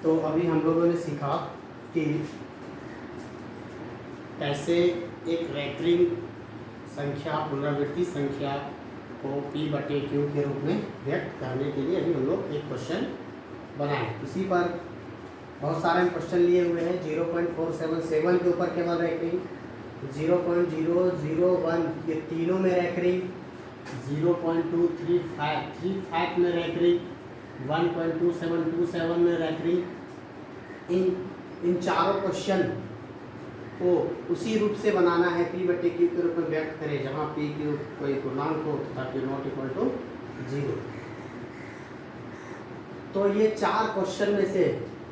तो अभी हम लोगों ने सीखा कि कैसे एक रैकरिंग संख्या, पुनरावृत्ति संख्या को P/Q के रूप में व्यक्त करने के लिए अभी हम लोग एक क्वेश्चन बनाए। इसी पर बहुत सारे क्वेश्चन लिए हुए हैं। 0.477 के ऊपर केवल रैकरिंग, 0.001 ये तीनों में रैकरिंग, 0.235 में रैकरिंग, 1.2727 में रैकरिंग। इन चारों क्वेश्चन को उसी रूप से बनाना है, P/Q के रूप में व्यक्त करें जहाँ PQ कोई पूर्णांक हो तथा Q0 तो ये चार क्वेश्चन में से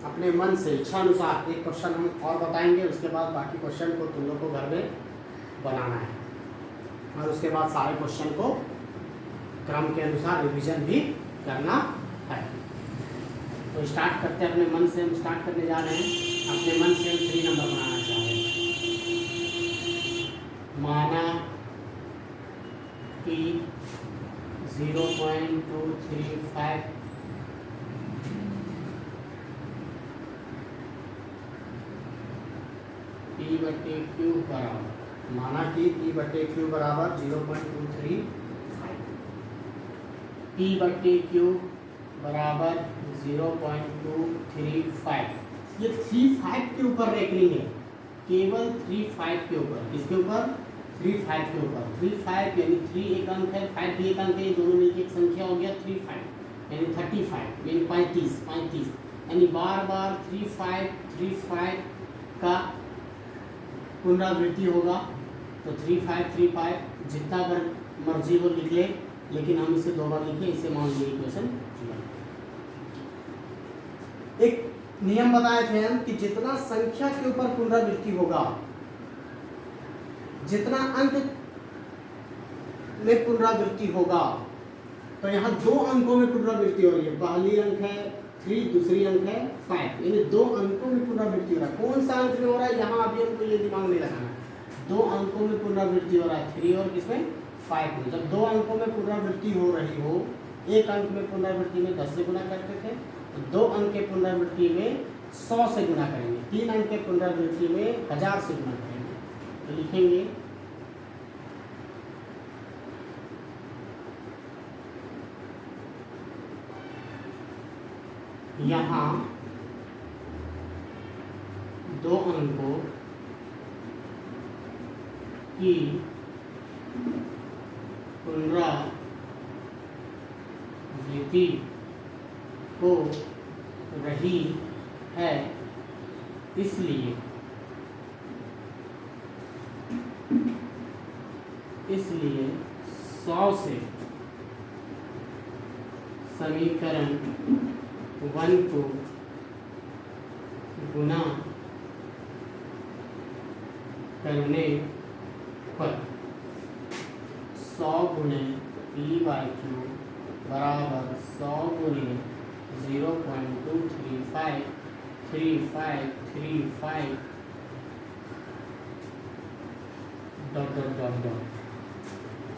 अपने मन से इच्छा अनुसार एक क्वेश्चन हम और बताएंगे। उसके बाद बाकी क्वेश्चन को तुम लोग को घर में बनाना है और उसके बाद सारे क्वेश्चन को क्रम के अनुसार रिवीजन भी करना है। तो स्टार्ट करते हैं अपने मन से। हम स्टार्ट करने जा रहे हैं। अपने मन से हम 3 नंबर बनाना चाह रहे हैं। माना कि 0.235 P/Q बराबर, माना कि P/Q बराबर 0.235, P/Q बराबर 0.235। ये 35 के ऊपर रैकरिंग है, केवल 35 के ऊपर। किसके ऊपर? 35 के ऊपर। 35 यानी 3 एक अंक है, 5 भी एक अंक है, ये दोनों मिलकर एक संख्या हो गया 35 यानी 35 यानी 35 यानी बार बार 35 का पुनरावृत्ति होगा। तो 35 जितना बार मर्जी वो लिख ले, लेकिन हम इसे 2 बार लिखें। इसे मान लीजिए इक्वेशन। एक नियम बताए थे हम कि जितना संख्या के ऊपर पुनरावृत्ति होगा, जितना अंक में पुनरावृत्ति होगा, तो यहाँ 2 अंकों में पुनरावृत्ति हो रही है। पहली अंक है 3, दूसरी अंक है 5, यानी 2 अंकों में पुनरावृत्ति हो रहा है। कौन सा अंक में हो रहा है यहाँ अभी हमको ये दिमाग नहीं लगाना है। 2 अंकों में पुनरावृत्ति हो रहा है, 3 और किसमें? 5 में। जब 2 अंकों में पुनरावृत्ति हो रही हो, एक अंक में पुनरावृत्ति में 10 से गुणा करते थे, तो 2 अंक के पुनरावृत्ति में 100 से गुणा करेंगे, 3 अंक के पुनरावृत्ति में 1000 से गुणा करेंगे। तो लिखेंगे यहाँ 2 अंकों की पुनरावृत्ति हो रही है, इसलिए 100 से समीकरण 1 को गुणा करने पर 100 गुणे P/Q बराबर 100 गुणे 0.235 डॉट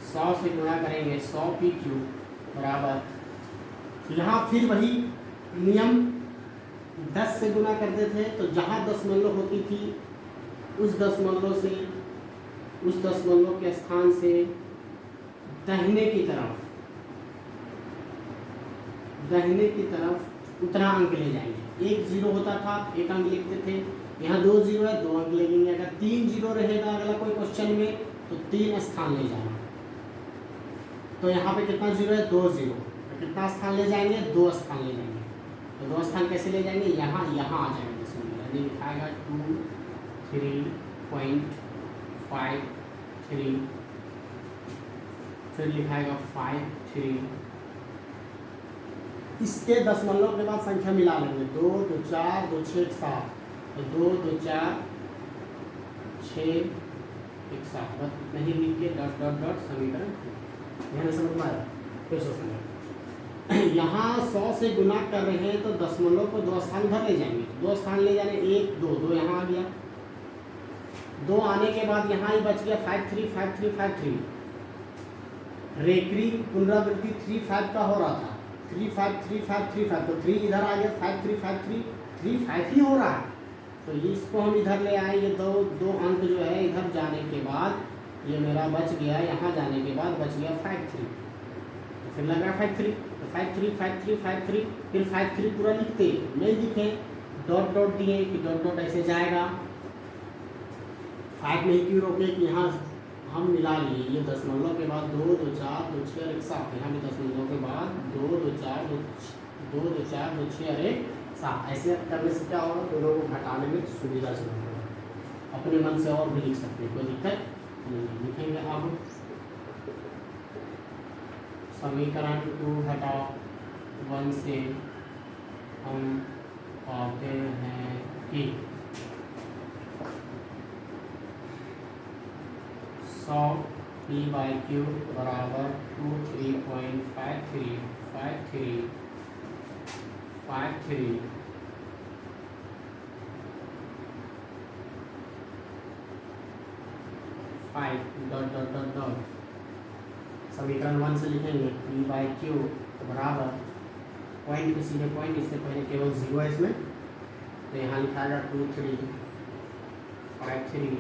100 से गुणा करेंगे 100 PQ बराबर, यहाँ फिर वही नियम 10 से गुणा करते थे। तो जहाँ दशमलव होती थी उस दशमलव के स्थान से दाहिने की तरफ उतना अंक ले जाएंगे। 1 0 होता था, 1 अंक लिखते थे। यहाँ 2 0 है, 2 अंक लगेंगे। अगर 3 0 रहेगा अगला कोई क्वेश्चन में, तो 3 स्थान ले जाना। तो यहाँ पे कितना 0 है? 2 0। कितना स्थान ले जाएंगे? 2 स्थान ले जाएंगे। तो 2 स्थान कैसे ले जाएंगे? यहाँ आ जाएंगे। यानी लिखाएगा 23.53, फिर लिखाएगा 53। इसके दशमलव के बाद संख्या मिला लेंगे। 2 2 4 2 6 1 7, तो 2 2 4 6 1 7। बस नहीं लिख के डॉट समीकरण। ध्यान से समझ में आया? फिर सोचना यहाँ 100 से गुणा कर रहे हैं तो दशमलव को 2 स्थान उधर ले जाएंगे। 2 स्थान ले जाने 1 2 यहाँ आ गया। 2 आने के बाद यहाँ ही बच गया 53 रेकरिंग पुनरावृत्ति 35 का हो रहा था। 35 तो 3 इधर आ गया 53 3 5 ही हो रहा है, तो इसको हम इधर ले आए, ये दो अंक जो है इधर जाने के बाद ये मेरा बच गया, यहाँ जाने के बाद बच गया 5 3, तो फिर लग रहा है 5 3, तो 5 3 5 3 5 3, फिर 5 3 पूरा लिखते नहीं लिखे, डॉट डॉट दिए कि डॉट डॉट ऐसे जाएगा। 5 में ही क्यों रोके कि यहाँ हम मिला लिए, ये दशमलव के बाद 2 2 4 2 6 और 1 7, यहाँ भी दशमलव के बाद 2 2 4 2 2 4 2 6 और 1 7, ऐसे करने से क्या होगा, दोनों को घटाने में सुविधाजनक होगा। अपने मन से और भी लिख सकते हैं, कोई दिक्कत नहीं। लिखेंगे अब समीकरण 2 घटाओ 1 से हम पाते हैं कि 100 p/q बराबर 23.53 53 53 5 डॉट डॉट डॉट डॉट, समीकरण 1 से लिखेंगे p/q बराबर, पॉइंट के सीधे पॉइंट, इससे पहले केवल 0 है इसमें, तो यहाँ लिखा जाएगा 23 53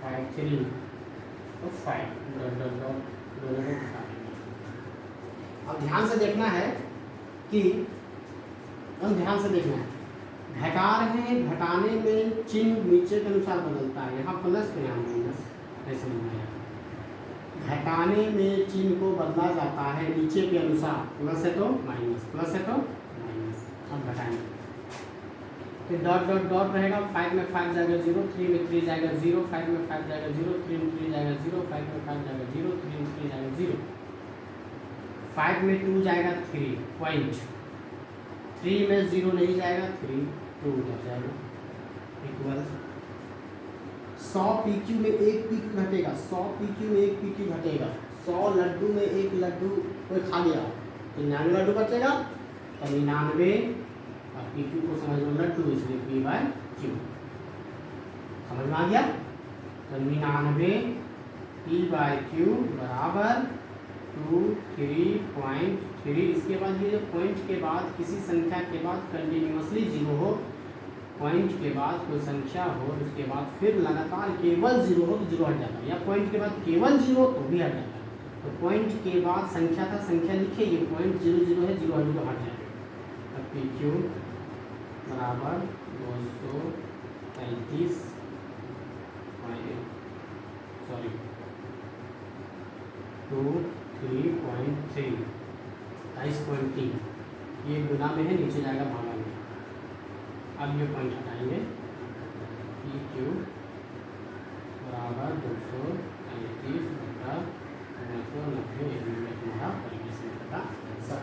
53 तो 5 डॉट डॉट डॉट, दोनों को घटा देंगे। अब ध्यान से देखना है कि ध्यान से देखना है, घटा रहे हैं, घटाने में चिन्ह नीचे के अनुसार बदलता है, यहाँ प्लस तो यहाँ माइनस, ऐसे बनाया। घटाने में चिन्ह को बदला जाता है नीचे के अनुसार, प्लस है तो माइनस, प्लस है तो माइनस। अब घटाएंगे, फिर डॉट डॉट डॉट रहेगा, 5 में 5 जाएगा 0, 3 में 3 जाएगा 0, 5 में 5 जाएगा 0, 3 में 3 जाएगा 0, 5 में 5 जाएगा 0, 3 में 3 जाएगा 0, 5 में 2 जाएगा 3 पॉइंट, 3 में 0 नहीं जाएगा, 3 2 उधर जाएगा, इक्वल 100 PQ में 1 PQ घटेगा, 100 PQ में 1 PQ घटेगा, 100 लड्डू में 1 लड्डू कोई खा गया, 99 लड्डू बचेगा, तो 99, और PQ को समझ लो लड्डू, इसलिए p/q समझ में आ गया। तो 99 p/q बराबर 23.3, इसके बाद ये जो पॉइंट के बाद किसी संख्या के बाद कंटिन्यूसली 0 हो, पॉइंट के बाद कोई संख्या हो, उसके बाद फिर लगातार केवल 0 हो तो 0 हट जाता है, या पॉइंट के बाद केवल 0 तो भी हट जाता है। तो पॉइंट के बाद संख्या था, संख्या लिखे, ये पॉइंट 0 0 है, 0 हट तो हट जाएगा। अब PQ बराबर 235 सॉरी 23.3 23.3, ये गुना में है, नीचे जाएगा भागा में। अब ये पॉइंट हटाएंगे, PQ बराबर 235 बटा 290, ये तुम्हारा 25 का आंसर।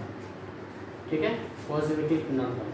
ठीक है, पॉजिटिव नंबर।